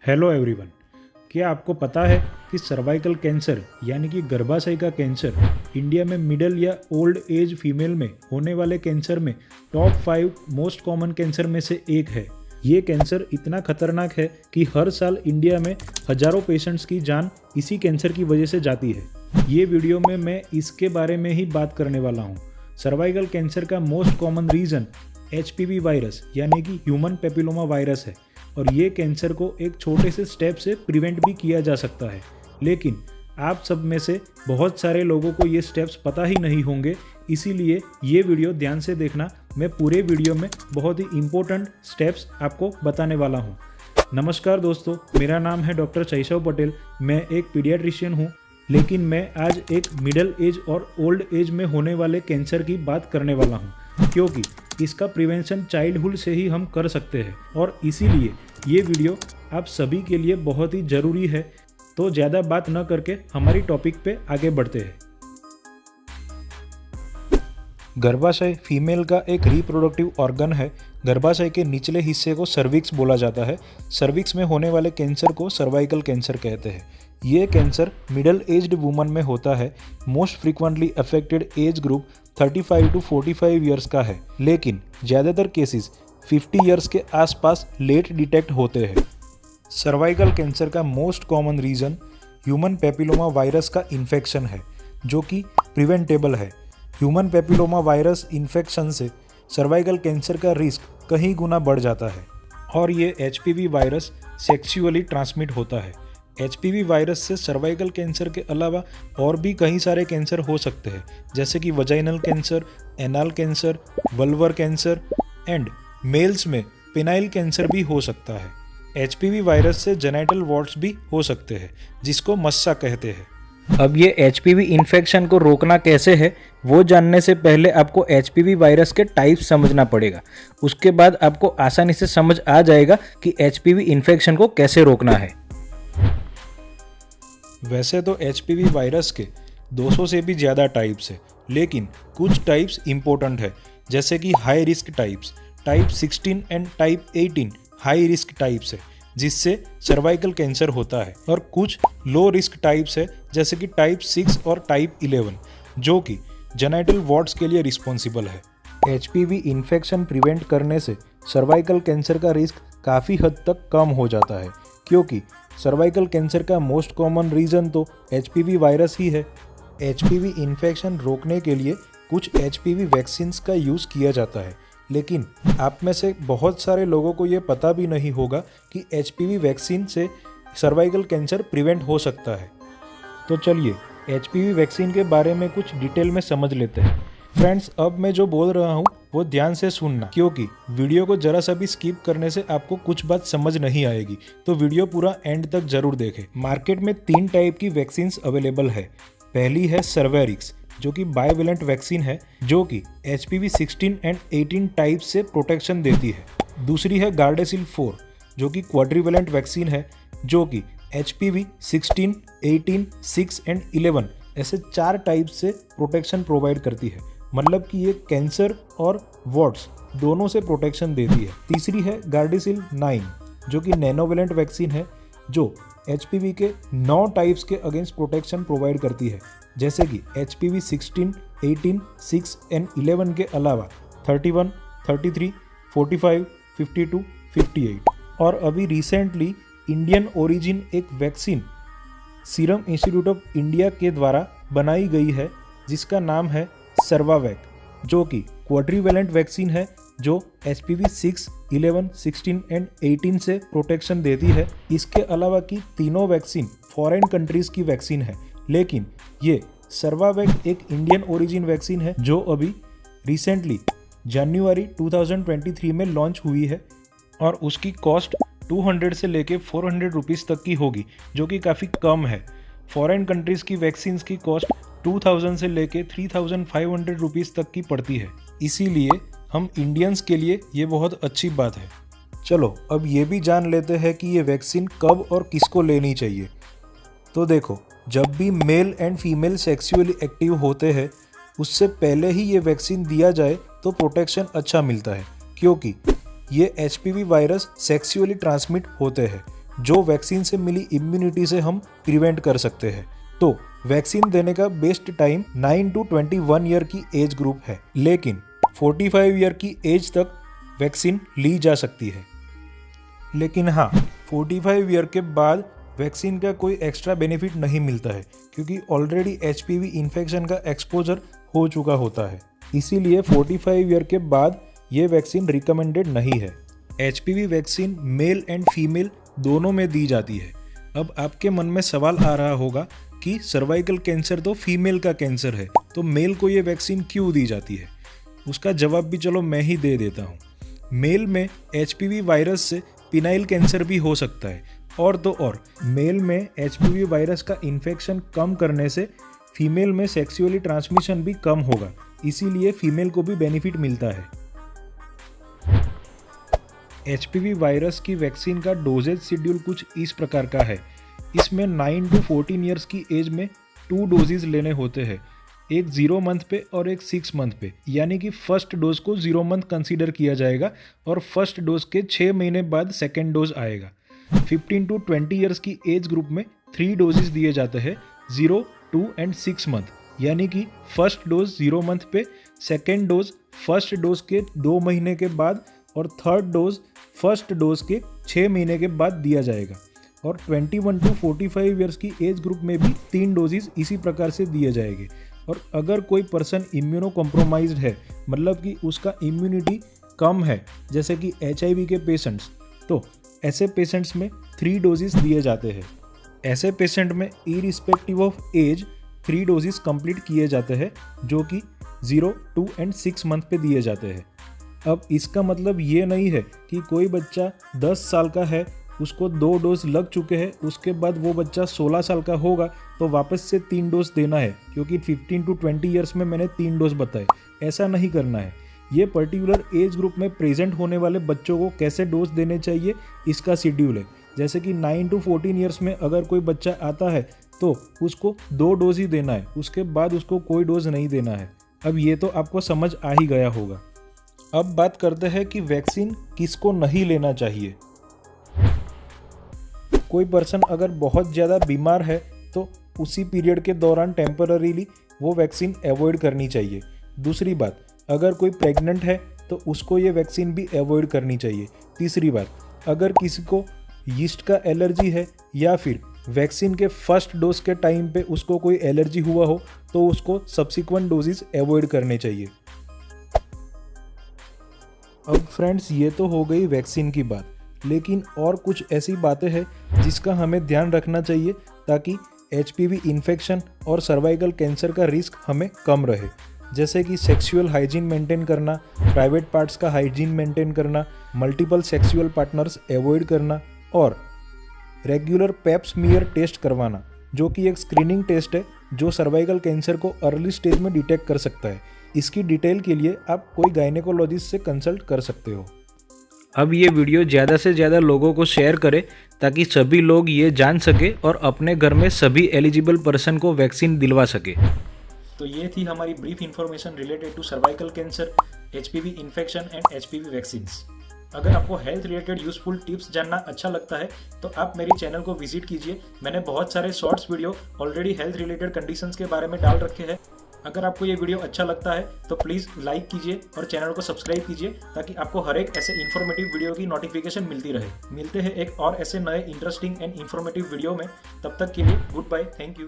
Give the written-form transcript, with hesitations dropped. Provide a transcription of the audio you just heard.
Hello everyone. क्या आपको पता है कि सर्वाइकल कैंसर यानी कि गर्भाशय का कैंसर इंडिया में मिडिल या ओल्ड एज फीमेल में होने वाले कैंसर में टॉप 5 मोस्ट कॉमन कैंसर में से एक है। ये कैंसर इतना खतरनाक है कि हर साल इंडिया में हजारों पेशेंट्स की जान इसी कैंसर की वजह से जाती है। ये वीडियो में मैं इसके बारे में ही बात करने वाला हूँ। सर्वाइकल कैंसर का most common reason HPV virus यानी कि ह्यूमन पेपिलोमा वायरस है और ये कैंसर को एक छोटे से स्टेप से प्रिवेंट भी किया जा सकता है। लेकिन आप सब में से बहुत सारे लोगों को ये स्टेप्स पता ही नहीं होंगे, इसीलिए ये वीडियो ध्यान से देखना। मैं पूरे वीडियो में बहुत ही इम्पोर्टेंट स्टेप्स आपको बताने वाला हूँ। नमस्कार दोस्तों, मेरा नाम है डॉक्टर शैशव पटेल। मैं एक पीडियाट्रिशियन हूँ, लेकिन मैं आज एक मिडिल एज और ओल्ड एज में होने वाले कैंसर की बात करने वाला हूँ, क्योंकि इसका प्रिवेंशन चाइल्डहुड से ही हम कर सकते हैं और इसीलिए ये वीडियो आप सभी के लिए बहुत ही ज़रूरी है। तो ज़्यादा बात न करके हमारी टॉपिक पे आगे बढ़ते हैं। गर्भाशय फीमेल का एक रिप्रोडक्टिव ऑर्गन है। गर्भाशय के निचले हिस्से को सर्विक्स बोला जाता है। सर्विक्स में होने वाले कैंसर को सर्वाइकल कैंसर कहते हैं। ये कैंसर मिडिल एज्ड वुमन में होता है। Most frequently affected age group 35 to 45 years का है, लेकिन ज़्यादातर केसेस 50 ईयर्स के आसपास लेट डिटेक्ट होते हैं। सर्वाइकल कैंसर का most common reason human papilloma virus का इन्फेक्शन है, जो कि प्रिवेंटेबल है। ह्यूमन पेपिलोमा वायरस इन्फेक्शन से सर्वाइकल कैंसर का रिस्क कई गुना बढ़ जाता है और ये HPV वायरस सेक्सुअली ट्रांसमिट होता है। HPV वायरस से सर्वाइकल कैंसर के अलावा और भी कई सारे कैंसर हो सकते हैं, जैसे कि vaginal cancer, anal cancer, vulvar cancer and males में पेनाइल कैंसर भी हो सकता है। HPV वायरस से जेनिटल वॉर्ट्स भी हो सकते हैं, जिसको मस्सा कहते हैं। अब ये HPV इन्फेक्शन को रोकना कैसे है, वो जानने से पहले आपको HPV वायरस के टाइप समझना पड़ेगा। उसके बाद आपको आसानी से समझ आ जाएगा कि HPV इन्फेक्शन को कैसे रोकना है। वैसे तो HPV वायरस के 200 से भी ज़्यादा टाइप्स है, लेकिन कुछ टाइप्स इम्पोर्टेंट है, जैसे कि high risk types. Type 16 and type 18 high risk types है, जिससे सर्वाइकल कैंसर होता है, और कुछ लो रिस्क टाइप्स है, जैसे कि टाइप 6 और टाइप 11, जो कि जेनिटल वॉर्ट्स के लिए रिस्पॉन्सिबल है। HPV इन्फेक्शन प्रिवेंट करने से सर्वाइकल कैंसर का रिस्क काफ़ी हद तक कम हो जाता है, क्योंकि सर्वाइकल कैंसर का मोस्ट कॉमन रीज़न तो HPV वायरस ही है। HPV इन्फेक्शन रोकने के लिए कुछ HPV वैक्सीन्स का यूज़ किया जाता है, लेकिन आप में से बहुत सारे लोगों को ये पता भी नहीं होगा कि HPV वैक्सीन से सर्वाइकल कैंसर प्रिवेंट हो सकता है। तो चलिए HPV वैक्सीन के बारे में कुछ डिटेल में समझ लेते हैं। फ्रेंड्स, अब मैं जो बोल रहा हूँ वो ध्यान से सुनना, क्योंकि वीडियो को जरा सा भी स्किप करने से आपको कुछ बात समझ नहीं आएगी, तो वीडियो पूरा एंड तक जरूर देखें। मार्केट में 3 टाइप की वैक्सीन्स अवेलेबल है। पहली है सर्वेरिक्स, जो कि बाइवेलेंट वैक्सीन है, जो कि HPV 16 एंड 18 टाइप से प्रोटेक्शन देती है। दूसरी है गार्डेसिल 4, जो कि क्वाड्रिवेलेंट वैक्सीन है, जो कि HPV 16, 18, 6 एंड 11 ऐसे 4 टाइप से प्रोटेक्शन प्रोवाइड करती है। मतलब कि ये कैंसर और वॉर्ट्स दोनों से प्रोटेक्शन देती है। तीसरी है गार्डेसिल 9, जो कि नैनोवेलेंट वैक्सीन है, जो HPV के 9 टाइप्स के अगेंस्ट प्रोटेक्शन प्रोवाइड करती है, जैसे कि HPV 16, 18, 6 एंड 11 के अलावा 31, 33, 45, 52, 58। और अभी रिसेंटली इंडियन ओरिजिन एक vaccine serum institute of India के द्वारा बनाई गई है, जिसका नाम है सर्वावैक, जो कि क्वाड्रिवेलेंट वैक्सीन है, जो HPV 6, 11, 16 एंड 18 से प्रोटेक्शन देती है। इसके अलावा की तीनों वैक्सीन फॉरेन कंट्रीज की वैक्सीन है, लेकिन ये सर्वावैक एक इंडियन ओरिजिन वैक्सीन है, जो अभी रिसेंटली जनवरी 2023 में लॉन्च हुई है और उसकी कॉस्ट 200 से लेके 400 रुपीज़ तक की होगी, जो कि काफ़ी कम है। फॉरेन कंट्रीज़ की वैक्सीन्स की कॉस्ट 2000 से लेके 3500 रुपीज़ तक की पड़ती है। इसीलिए हम इंडियंस के लिए ये बहुत अच्छी बात है। चलो अब ये भी जान लेते हैं कि ये वैक्सीन कब और किसको लेनी चाहिए। तो देखो, जब भी male and female sexually active होते हैं, उससे पहले ही ये वैक्सीन दिया जाए तो प्रोटेक्शन अच्छा मिलता है, क्योंकि ये HPV वायरस सेक्सुअली ट्रांसमिट होते हैं। जो वैक्सीन से मिली इम्यूनिटी से हम प्रिवेंट कर सकते हैं। तो वैक्सीन देने का बेस्ट टाइम 9 to 21 ईयर की एज ग्रुप है, लेकिन 45 ईयर की एज तक वैक्सीन ली जा सकती है। लेकिन हाँ, 45 ईयर के बाद वैक्सीन का कोई एक्स्ट्रा बेनिफिट नहीं मिलता है, क्योंकि ऑलरेडी HPV इन्फेक्शन का एक्सपोजर हो चुका होता है। इसीलिए 45 ईयर के बाद ये वैक्सीन रिकमेंडेड नहीं है। HPV vaccine male and female दोनों में दी जाती है। अब आपके मन में सवाल आ रहा होगा कि सर्वाइकल कैंसर तो फीमेल का कैंसर है, तो मेल को ये वैक्सीन क्यों दी जाती है? उसका जवाब भी चलो मैं ही दे देता हूँ। मेल में HPV वायरस से पिनाइल कैंसर भी हो सकता है, और तो और मेल में HPV वायरस का इन्फेक्शन कम करने से फीमेल में सेक्सुअली ट्रांसमिशन भी कम होगा, इसीलिए फीमेल को भी बेनिफिट मिलता है। HPV वायरस की वैक्सीन का डोजेज शेड्यूल कुछ इस प्रकार का है। इसमें 9 to 14 ईयर्स की एज में 2 डोजेज लेने होते हैं, एक 0 मंथ पे और एक 6 मंथ पे। यानी कि फर्स्ट डोज को 0 मंथ कंसीडर किया जाएगा और फर्स्ट डोज के 6 महीने बाद सेकेंड डोज आएगा। 15 to 20 ईयर्स की एज ग्रुप में 3 डोजेज दिए जाते हैं, 0, 2 एंड 6 मंथ। यानी कि फर्स्ट डोज 0 मंथ पे, सेकेंड डोज फर्स्ट डोज के 2 महीने के बाद और थर्ड डोज फर्स्ट डोज के 6 महीने के बाद दिया जाएगा। और 21 to 45 ईयर्स की एज ग्रुप में भी 3 डोजेज इसी प्रकार से दिए जाएंगे। और अगर कोई पर्सन इम्यूनो कॉम्प्रोमाइज्ड है, मतलब कि उसका इम्यूनिटी कम है, जैसे कि HIV के पेशेंट्स, तो ऐसे पेशेंट्स में 3 डोजेज दिए जाते हैं। ऐसे पेशेंट में irrespective of age 3 doses complete किए जाते हैं, जो कि 0, 2 एंड 6 मंथ पे दिए जाते हैं। अब इसका मतलब ये नहीं है कि कोई बच्चा 10 साल का है, उसको 2 डोज लग चुके हैं, उसके बाद वो बच्चा 16 साल का होगा तो वापस से 3 डोज देना है, क्योंकि 15 to 20 ईयर्स में मैंने 3 डोज बताए। ऐसा नहीं करना है। ये पर्टिकुलर एज ग्रुप में प्रेजेंट होने वाले बच्चों को कैसे डोज देने चाहिए, इसका शेड्यूल है। जैसे कि 9 to 14 ईयर्स में अगर कोई बच्चा आता है तो उसको 2 डोज ही देना है, उसके बाद उसको कोई डोज नहीं देना है। अब ये तो आपको समझ आ ही गया होगा। अब बात करते हैं कि वैक्सीन किसको नहीं लेना चाहिए। कोई पर्सन अगर बहुत ज़्यादा बीमार है तो उसी पीरियड के दौरान टेम्पररीली वो वैक्सीन अवॉइड करनी चाहिए। दूसरी बात, अगर कोई प्रेग्नेंट है तो उसको ये वैक्सीन भी अवॉइड करनी चाहिए। तीसरी बात, अगर किसी को यीस्ट का एलर्जी है या फिर वैक्सीन के फर्स्ट डोज के टाइम पे उसको कोई एलर्जी हुआ हो तो उसको सब्सिक्वेंट डोजेज अवॉइड करने चाहिए। अब फ्रेंड्स, ये तो हो गई वैक्सीन की बात, लेकिन और कुछ ऐसी बातें हैं जिसका हमें ध्यान रखना चाहिए ताकि HPV इन्फेक्शन और सर्वाइकल कैंसर का रिस्क हमें कम रहे। जैसे कि सेक्सुअल हाइजीन मेंटेन करना, प्राइवेट पार्ट्स का हाइजीन मेंटेन करना, मल्टीपल सेक्सुअल पार्टनर्स अवॉइड करना और रेगुलर पेप स्मीयर टेस्ट करवाना, जो कि एक स्क्रीनिंग टेस्ट है जो सर्वाइकल कैंसर को अर्ली स्टेज में डिटेक्ट कर सकता है। इसकी डिटेल के लिए आप कोई गायनेकोलॉजिस्ट से कंसल्ट कर सकते हो। अब ये वीडियो ज़्यादा से ज़्यादा लोगों को शेयर करें ताकि सभी लोग ये जान सके और अपने घर में सभी एलिजिबल पर्सन को वैक्सीन दिलवा सके। तो ये थी हमारी brief information related to cervical cancer, HPV infection and HPV vaccines. अगर आपको हेल्थ रिलेटेड यूजफुल टिप्स जानना अच्छा लगता है तो आप मेरी चैनल को विजिट कीजिए। मैंने बहुत सारे shorts video already health related conditions के बारे में डाल रखे हैं। अगर आपको ये वीडियो अच्छा लगता है तो प्लीज़ लाइक कीजिए और चैनल को सब्सक्राइब कीजिए ताकि आपको हर एक ऐसे इन्फॉर्मेटिव वीडियो की नोटिफिकेशन मिलती रहे। मिलते हैं एक और ऐसे नए इंटरेस्टिंग एंड इन्फॉर्मेटिव वीडियो में। तब तक के लिए गुड बाय, थैंक यू।